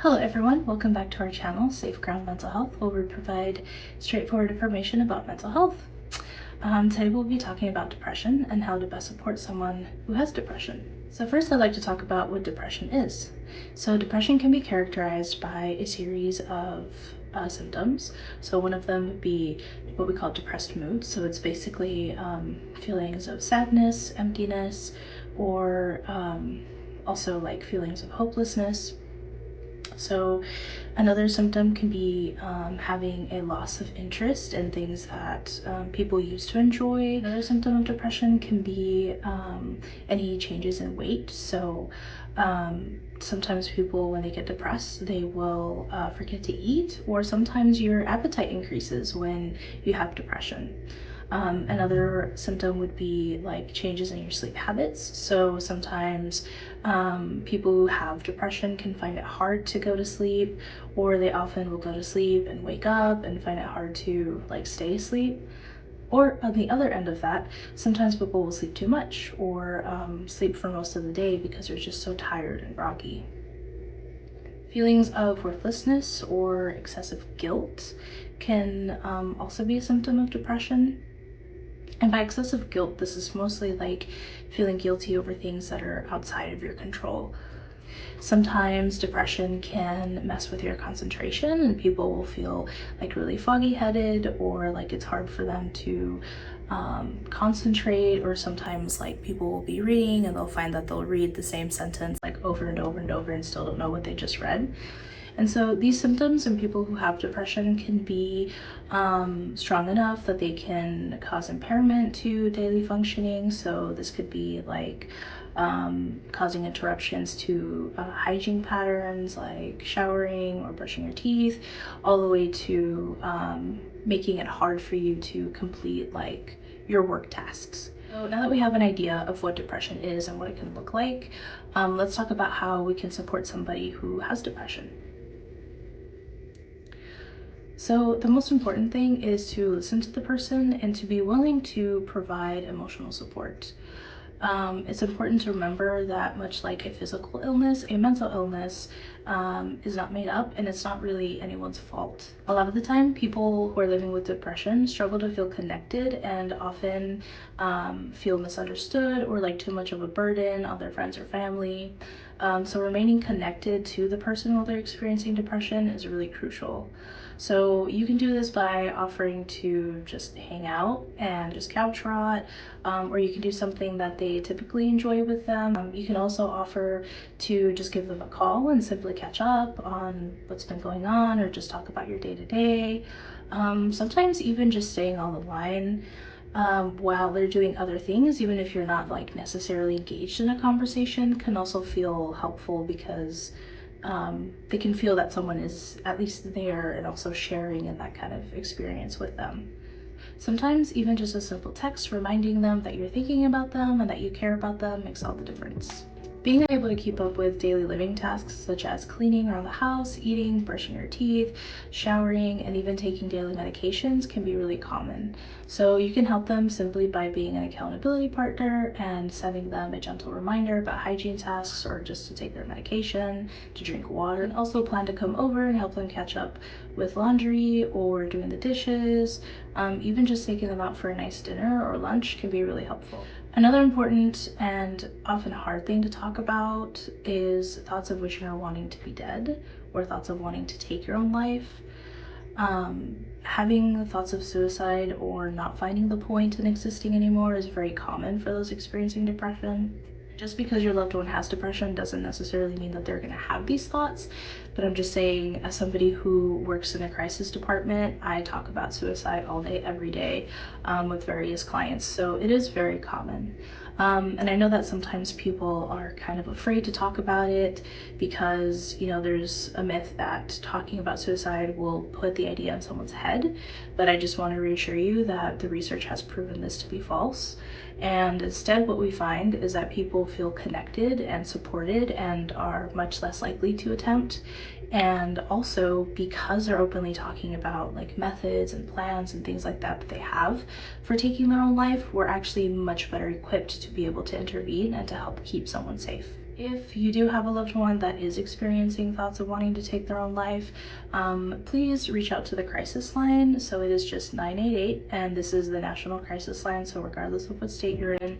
Hello everyone, welcome back to our channel, Safe Ground Mental Health, where we provide straightforward information about mental health. Today we'll be talking about depression and how to best support someone who has depression. So first I'd like to talk about what depression is. So depression can be characterized by a series of symptoms. So one of them would be what we call depressed mood. So it's basically feelings of sadness, emptiness, or also like feelings of hopelessness. So another symptom can be having a loss of interest in things that people used to enjoy. Another symptom of depression can be any changes in weight. So sometimes people, when they get depressed, they will forget to eat, or sometimes your appetite increases when you have depression. Another symptom would be like changes in your sleep habits. So sometimes people who have depression can find it hard to go to sleep, or they often will go to sleep and wake up and find it hard to like stay asleep. Or on the other end of that, sometimes people will sleep too much or sleep for most of the day because they're just so tired and groggy. Feelings of worthlessness or excessive guilt can also be a symptom of depression. And by excessive guilt, this is mostly like feeling guilty over things that are outside of your control. Sometimes depression can mess with your concentration, and people will feel like really foggy-headed, or like it's hard for them to concentrate, or sometimes like people will be reading and they'll find that they'll read the same sentence like over and over and over and still don't know what they just read. And so these symptoms in people who have depression can be strong enough that they can cause impairment to daily functioning. So this could be like causing interruptions to hygiene patterns like showering or brushing your teeth, all the way to making it hard for you to complete like your work tasks. So now that we have an idea of what depression is and what it can look like, let's talk about how we can support somebody who has depression. So the most important thing is to listen to the person and to be willing to provide emotional support. It's important to remember that much like a physical illness, a mental illness is not made up, and it's not really anyone's fault. A lot of the time, people who are living with depression struggle to feel connected and often feel misunderstood or like too much of a burden on their friends or family. So remaining connected to the person while they're experiencing depression is really crucial. So you can do this by offering to just hang out and just couch rot, or you can do something that they typically enjoy with them. You can also offer to just give them a call and simply catch up on what's been going on, or just talk about your day-to-day. Sometimes even just staying on the line while they're doing other things, even if you're not like necessarily engaged in a conversation, can also feel helpful, because they can feel that someone is at least there and also sharing in that kind of experience with them. Sometimes even just a simple text reminding them that you're thinking about them and that you care about them makes all the difference. Being able to keep up with daily living tasks such as cleaning around the house, eating, brushing your teeth, showering, and even taking daily medications can be really common. So you can help them simply by being an accountability partner and sending them a gentle reminder about hygiene tasks, or just to take their medication, to drink water. And also plan to come over and help them catch up with laundry or doing the dishes. Even just taking them out for a nice dinner or lunch can be really helpful. Another important and often hard thing to talk about is thoughts of wishing or wanting to be dead, or thoughts of wanting to take your own life. Having thoughts of suicide or not finding the point in existing anymore is very common for those experiencing depression. Just because your loved one has depression doesn't necessarily mean that they're going to have these thoughts, but I'm just saying, as somebody who works in a crisis department, I talk about suicide all day, every day, with various clients, so it is very common. And I know that sometimes people are kind of afraid to talk about it because, you know, there's a myth that talking about suicide will put the idea in someone's head, but I just want to reassure you that the research has proven this to be false. And instead, what we find is that people feel connected and supported and are much less likely to attempt. And also, because they're openly talking about like methods and plans and things like that they have for taking their own life, we're actually much better equipped to be able to intervene and to help keep someone safe. If you do have a loved one that is experiencing thoughts of wanting to take their own life, please reach out to the crisis line. So it is just 988, and this is the national crisis line. So regardless of what state you're in,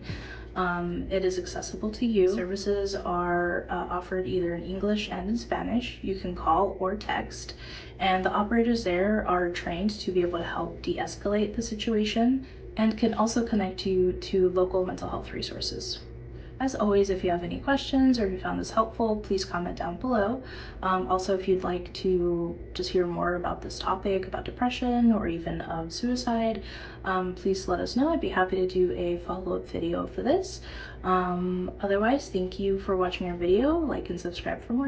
it is accessible to you. Services are offered either in English and in Spanish. You can call or text, and the operators there are trained to be able to help de-escalate the situation and can also connect you to local mental health resources. As always, if you have any questions or if you found this helpful, please comment down below. Also, if you'd like to just hear more about this topic, about depression or even of suicide, please let us know. I'd be happy to do a follow-up video for this. Otherwise, thank you for watching our video. Like and subscribe for more.